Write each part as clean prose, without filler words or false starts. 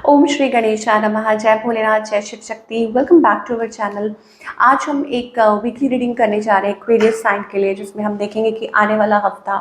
ओम श्री गणेशाय नमः। जय भोलेनाथ, जय Shiv Shakti. Welcome back to our channel. आज हम एक वीकली रीडिंग करने जा रहे हैं एक्वेरियस साइन के लिए, जिसमें हम देखेंगे कि आने वाला हफ्ता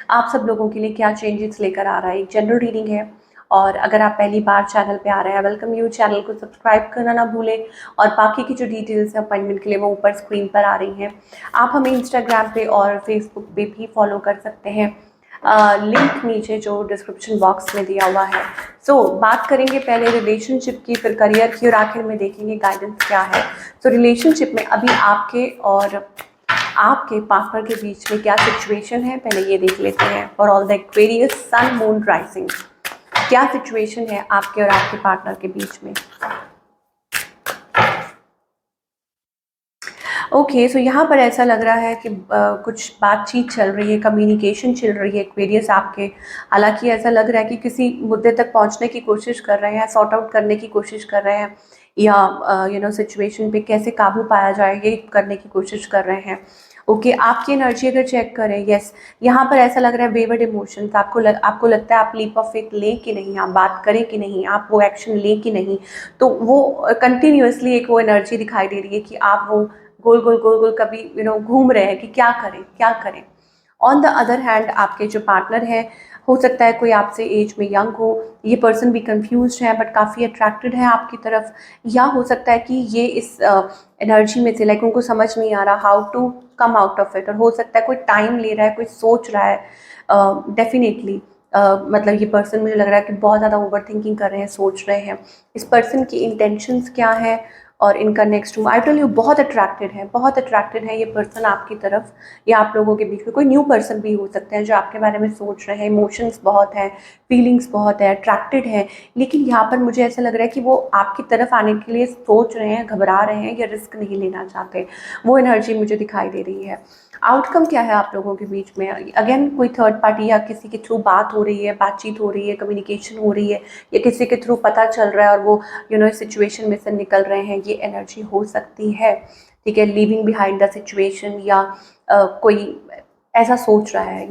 आप सब लोगों के लिए क्या चेंजेस लेकर आ रहा है। एक जनरल रीडिंग है और अगर आप पहली बार चैनल पे आ रहे हैं, वेलकम यू। चैनल को सब्सक्राइब करना ना भूलें और बाकी की जो डिटेल्स है अपॉइंटमेंट के लिए वो ऊपर स्क्रीन पर आ रही हैं। आप हमें इंस्टाग्राम पे और फेसबुक पे भी फॉलो कर सकते हैं, लिंक नीचे जो डिस्क्रिप्शन बॉक्स में दिया हुआ है। बात करेंगे पहले रिलेशनशिप की, फिर करियर की और आखिर में देखेंगे गाइडेंस क्या है। रिलेशनशिप में अभी आपके और आपके पार्टनर के बीच में क्या सिचुएशन है, पहले ये देख लेते हैं। For all the Aquarius sun moon rising, क्या सिचुएशन है आपके और आपके पार्टनर के बीच में। ओके, सो यहाँ पर ऐसा लग रहा है कि कुछ बातचीत चल रही है, कम्युनिकेशन चल रही है एक्वेरियस आपके। हालांकि ऐसा लग रहा है कि किसी मुद्दे तक पहुँचने की कोशिश कर रहे हैं, सॉर्ट आउट करने की कोशिश कर रहे हैं, या सिचुएशन पे कैसे काबू पाया जाए ये करने की कोशिश कर रहे हैं। ओके, आपकी एनर्जी अगर चेक करें, यस, यहाँ पर ऐसा लग रहा है वेवर्ड इमोशंस। आपको लगता है आप लीप ऑफ फेथ लें कि नहीं, आप बात करें कि नहीं, आप वो एक्शन लें कि नहीं। तो वो कंटिन्यूअसली एक वो एनर्जी दिखाई दे रही है कि आप वो गोल गोल गोल गोल कभी घूम रहे हैं कि क्या करें क्या करें। ऑन द अदर हैंड आपके जो पार्टनर है, हो सकता है कोई आपसे एज में यंग हो, ये पर्सन भी कंफ्यूज है बट काफ़ी अट्रैक्टेड है आपकी तरफ। या हो सकता है कि ये इस एनर्जी में से लाइक उनको समझ नहीं आ रहा how to come out of it, और हो सकता है कोई टाइम ले रहा है, कोई सोच रहा है। डेफिनेटली मतलब ये पर्सन मुझे लग रहा है कि बहुत ज़्यादा ओवर थिंकिंग कर रहे हैं, सोच रहे हैं। इस पर्सन की इंटेंशंस क्या है और इनका next move, I tell you, बहुत अट्रैक्टेड है, बहुत अट्रैक्टेड है ये पर्सन आपकी तरफ। या आप लोगों के बीच में कोई न्यू पर्सन भी हो सकते हैं जो आपके बारे में सोच रहे हैं। इमोशंस बहुत हैं, फीलिंग्स बहुत है, अट्रैक्टेड है। लेकिन यहाँ पर मुझे ऐसा लग रहा है कि वो आपकी तरफ आने के लिए सोच रहे हैं, घबरा रहे हैं या रिस्क नहीं लेना चाहते। वो एनर्जी मुझे दिखाई दे रही है। आउटकम क्या है आप लोगों के बीच में, अगेन कोई थर्ड पार्टी या किसी के थ्रू बात हो रही है, बातचीत हो रही है, कम्युनिकेशन हो रही है, या किसी के थ्रू पता चल रहा है और वो इस सिचुएशन में से निकल रहे हैं, ये एनर्जी हो सकती है। ठीक है, लीविंग बिहाइंड द सिचुएशन, या कोई ऐसा सोच रहा है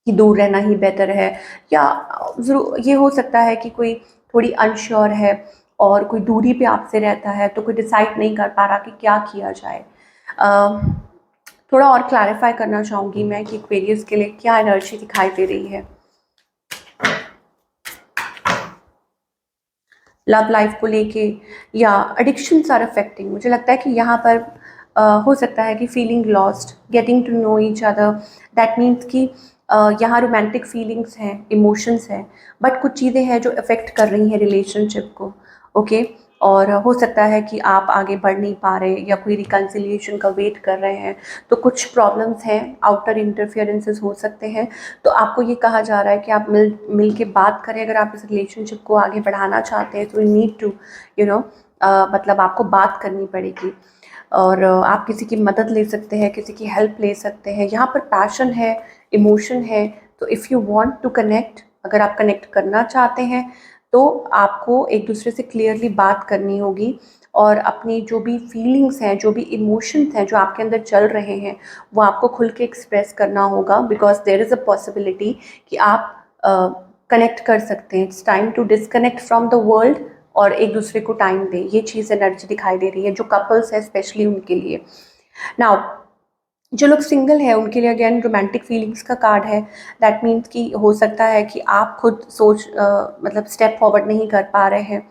कि दूर रहना ही बेटर है। या जरूर ये हो सकता है कि कोई थोड़ी अनश्योर है और कोई दूरी पे आपसे रहता है, तो कोई डिसाइड नहीं कर पा रहा कि क्या किया जाए। थोड़ा और क्लैरिफाई करना चाहूँगी मैं कि एक्वेरियस के लिए क्या एनर्जी दिखाई दे रही है लव लाइफ को लेके, या एडिक्शंस आर अफेक्टिंग। मुझे लगता है कि यहाँ पर हो सकता है कि feeling lost, getting to know each other, that means कि यहाँ रोमांटिक फीलिंग्स हैं, इमोशंस हैं, बट कुछ चीज़ें हैं जो अफेक्ट कर रही हैं रिलेशनशिप को। ओके, और हो सकता है कि आप आगे बढ़ नहीं पा रहे या कोई रिकन्सिलिएशन का वेट कर रहे हैं, तो कुछ प्रॉब्लम्स हैं, आउटर इंटरफेरेंसेस हो सकते हैं। तो आपको ये कहा जा रहा है कि आप मिल के बात करें। अगर आप इस रिलेशनशिप को आगे बढ़ाना चाहते हैं तो यू नीड टू मतलब आपको बात करनी पड़ेगी, और आप किसी की मदद ले सकते हैं, किसी की हेल्प ले सकते हैं। यहाँ पर पैशन है, इमोशन है। तो if you want to connect, अगर आप कनेक्ट करना चाहते हैं तो आपको एक दूसरे से क्लियरली बात करनी होगी, और अपनी जो भी फीलिंग्स हैं, जो भी इमोशंस हैं जो आपके अंदर चल रहे हैं, वो आपको खुल के एक्सप्रेस करना होगा, because there is a possibility कि आप कनेक्ट कर सकते हैं। It's time to disconnect from the world और एक दूसरे को टाइम दें। ये चीज़ एनर्जी दिखाई दे रही है जो कपल्स है, स्पेशली उनके लिए। नाउ जो लोग सिंगल है उनके लिए अगेन रोमांटिक फीलिंग्स का कार्ड है। दैट मीन्स कि हो सकता है कि आप खुद मतलब स्टेप फॉरवर्ड नहीं कर पा रहे हैं,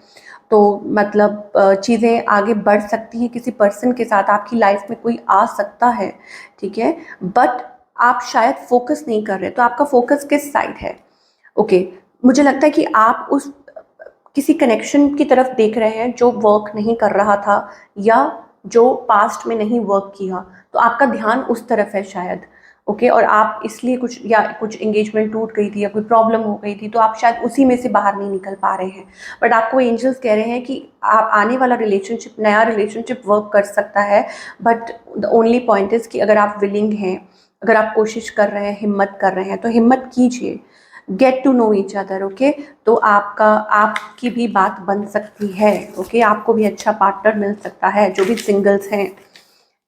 तो मतलब चीज़ें आगे बढ़ सकती हैं। किसी पर्सन के साथ आपकी लाइफ में कोई आ सकता है, ठीक है, बट आप शायद फोकस नहीं कर रहे। तो आपका फोकस किस साइड है? ओके, मुझे लगता है कि आप उस किसी कनेक्शन की तरफ देख रहे हैं जो वर्क नहीं कर रहा था, या जो पास्ट में नहीं वर्क किया, तो आपका ध्यान उस तरफ है शायद। ओके, और आप इसलिए कुछ एंगेजमेंट टूट गई थी या कोई प्रॉब्लम हो गई थी, तो आप शायद उसी में से बाहर नहीं निकल पा रहे हैं। बट आपको एंजल्स कह रहे हैं कि आप आने वाला रिलेशनशिप, नया रिलेशनशिप वर्क कर सकता है। But the only point is कि अगर आप विलिंग हैं, अगर आप कोशिश कर रहे हैं, हिम्मत कर रहे हैं, तो हिम्मत कीजिए। Get to know each other. Okay, तो आपकी भी बात बन सकती है। ओके, आपको भी अच्छा पार्टनर मिल सकता है जो भी सिंगल्स हैं।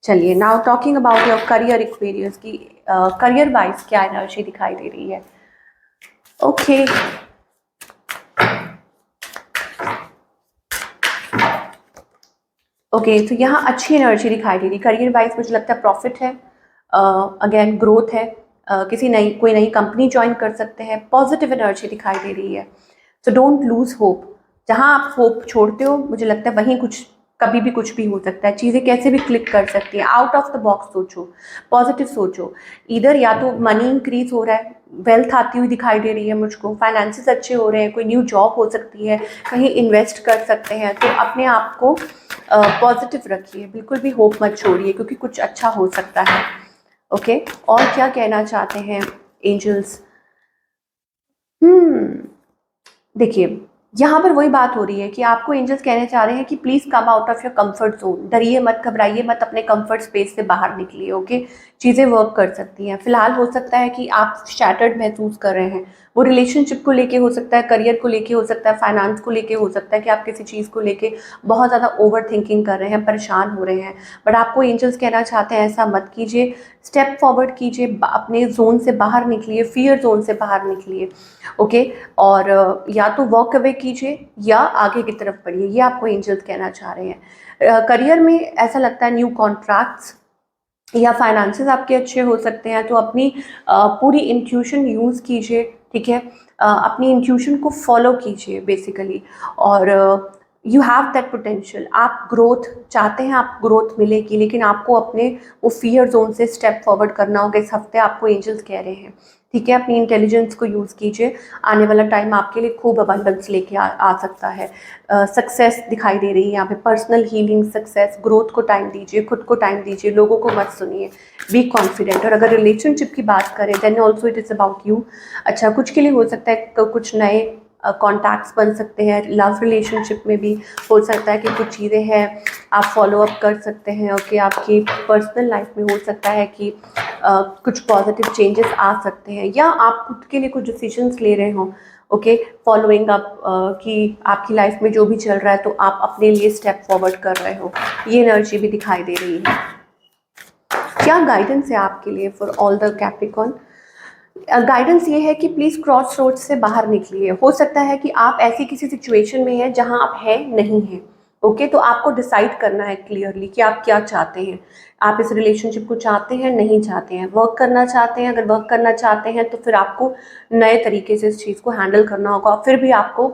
चलिए, now talking about your career Aquarius की, करियर वाइज क्या एनर्जी दिखाई दे रही है। ओके, ओके, तो यहाँ अच्छी एनर्जी दिखाई दे रही है। करियर वाइज मुझे लगता है प्रॉफिट है, अगेन ग्रोथ है, किसी नई कोई नई कंपनी ज्वाइन कर सकते हैं, पॉजिटिव एनर्जी दिखाई दे रही है। So don't lose hope. जहाँ आप होप छोड़ते हो मुझे लगता है वहीं कुछ, कभी भी कुछ भी हो सकता है, चीज़ें कैसे भी क्लिक कर सकती हैं। आउट ऑफ द बॉक्स सोचो, पॉजिटिव सोचो। इधर या तो मनी इंक्रीज हो रहा है, वेल्थ आती हुई दिखाई दे रही है मुझको, फाइनेंसेस अच्छे हो रहे हैं, कोई न्यू जॉब हो सकती है, कहीं इन्वेस्ट कर सकते हैं। तो अपने आप को पॉजिटिव रखिए, बिल्कुल भी होप मत छोड़िए, क्योंकि कुछ अच्छा हो सकता है। ओके, और क्या कहना चाहते हैं एंजल्स? देखिए, यहाँ पर वही बात हो रही है कि आपको एंजल्स कहने चाह रहे हैं कि please come out of your comfort zone. डरिए मत, घबराइए मत, अपने कंफर्ट स्पेस से बाहर निकलिए। ओके, चीज़ें वर्क कर सकती हैं। फिलहाल हो सकता है कि आप शैटर्ड महसूस कर रहे हैं, वो रिलेशनशिप को लेके हो सकता है, करियर को लेके हो सकता है, फाइनेंस को लेके हो सकता है कि आप किसी चीज़ को लेके बहुत ज़्यादा ओवर थिंकिंग कर रहे हैं, परेशान हो रहे हैं। बट आपको एंजल्स कहना चाहते हैं ऐसा मत कीजिए, स्टेप फॉरवर्ड कीजिए, अपने जोन से बाहर निकलिए, फियर जोन से बाहर निकलिए। ओके, और या तो वॉक अवे कीजिए या आगे की तरफ बढ़िए, ये आपको एंजल्स कहना चाह रहे हैं। करियर में ऐसा लगता है न्यू कॉन्ट्रैक्ट्स या फाइनेंसेस आपके अच्छे हो सकते हैं, तो अपनी पूरी इंट्यूशन यूज़ कीजिए। ठीक है, अपनी इंट्यूशन को फॉलो कीजिए बेसिकली। और यू हैव दैट पोटेंशियल, आप ग्रोथ चाहते हैं, आप ग्रोथ मिलेगी, लेकिन आपको अपने वो फियर जोन से स्टेप फॉरवर्ड करना होगा। इस हफ्ते आपको एंजल्स कह रहे हैं। ठीक है, अपनी इंटेलिजेंस को यूज़ कीजिए, आने वाला टाइम आपके लिए खूब अबंडेंस लेके आ सकता है। सक्सेस दिखाई दे रही है यहाँ पे, पर्सनल हीलिंग, सक्सेस, ग्रोथ को टाइम दीजिए, खुद को टाइम दीजिए, लोगों को मत सुनिए, बी कॉन्फिडेंट। और अगर रिलेशनशिप की बात करें then also it is about you. अच्छा, कुछ के लिए हो सकता है कुछ नए कॉन्टैक्ट्स बन सकते हैं, लव रिलेशनशिप में भी हो सकता है कि कुछ चीज़ें हैं आप फॉलो अप कर सकते हैं। ओके, आपकी पर्सनल लाइफ में हो सकता है कि कुछ पॉजिटिव चेंजेस आ सकते हैं, या आप खुद के लिए कुछ डिसीजंस ले रहे हों। ओके, फॉलोइंग अप कि आपकी लाइफ में जो भी चल रहा है तो आप अपने लिए स्टेप फॉरवर्ड कर रहे हो, ये एनर्जी भी दिखाई दे रही है। क्या गाइडेंस है आपके लिए for all the Capricorn? Guidance ये है कि प्लीज़ क्रॉस रोड से बाहर निकलिए। हो सकता है कि आप ऐसी किसी सिचुएशन में हैं जहां आप हैं नहीं हैं। ओके, तो आपको डिसाइड करना है क्लियरली कि आप क्या चाहते हैं। आप इस रिलेशनशिप को चाहते हैं, नहीं चाहते हैं, वर्क करना चाहते हैं। अगर वर्क करना चाहते हैं तो फिर आपको नए तरीके से इस चीज़ को हैंडल करना होगा, फिर भी आपको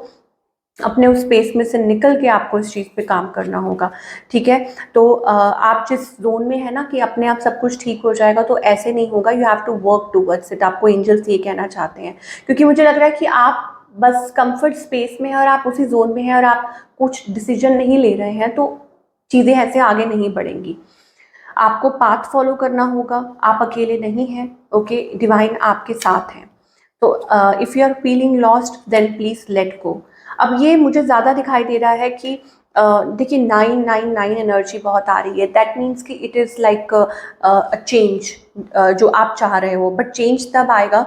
अपने उस स्पेस में से निकल के आपको इस चीज़ पे काम करना होगा। ठीक है, तो आप जिस जोन में है ना कि अपने आप सब कुछ ठीक हो जाएगा, तो ऐसे नहीं होगा। You have to work towards it, आपको एंजल्स ये कहना चाहते हैं। क्योंकि मुझे लग रहा है कि आप बस कंफर्ट स्पेस में हैं और आप उसी जोन में हैं और आप कुछ डिसीजन नहीं ले रहे हैं, तो चीज़ें ऐसे आगे नहीं बढ़ेंगी। आपको पाथ फॉलो करना होगा, आप अकेले नहीं हैं। ओके, डिवाइन आपके साथ है। तो if you are feeling lost then please let go. अब ये मुझे ज़्यादा दिखाई दे रहा है कि देखिए 999 एनर्जी बहुत आ रही है। दैट मीन्स कि it is like a change जो आप चाह रहे हो। बट चेंज तब आएगा,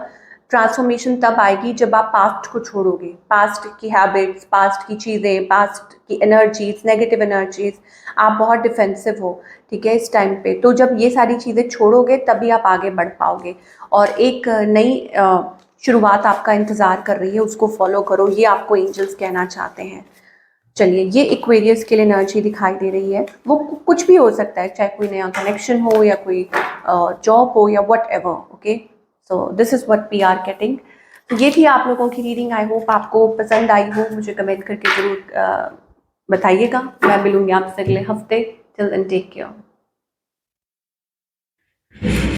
ट्रांसफॉर्मेशन तब आएगी जब आप पास्ट को छोड़ोगे, पास्ट की हैबिट्स, पास्ट की चीज़ें, पास्ट की एनर्जीज, नेगेटिव एनर्जीज। आप बहुत डिफेंसिव हो, ठीक है, इस टाइम पे। तो जब ये सारी चीज़ें छोड़ोगे तभी आप आगे बढ़ पाओगे, और एक नई शुरुआत आपका इंतज़ार कर रही है, उसको फॉलो करो, ये आपको एंजल्स कहना चाहते हैं। चलिए, ये एक्वेरियस के लिए एनर्जी दिखाई दे रही है। वो कुछ भी हो सकता है, चाहे कोई नया कनेक्शन हो या कोई जॉब हो या whatever. Okay, so this is what we are getting. तो ये थी आप लोगों की रीडिंग। आई होप आपको पसंद आई हो। मुझे कमेंट करके ज़रूर बताइएगा। मैं मिलूंगी आपसे अगले हफ्ते। Till then take care.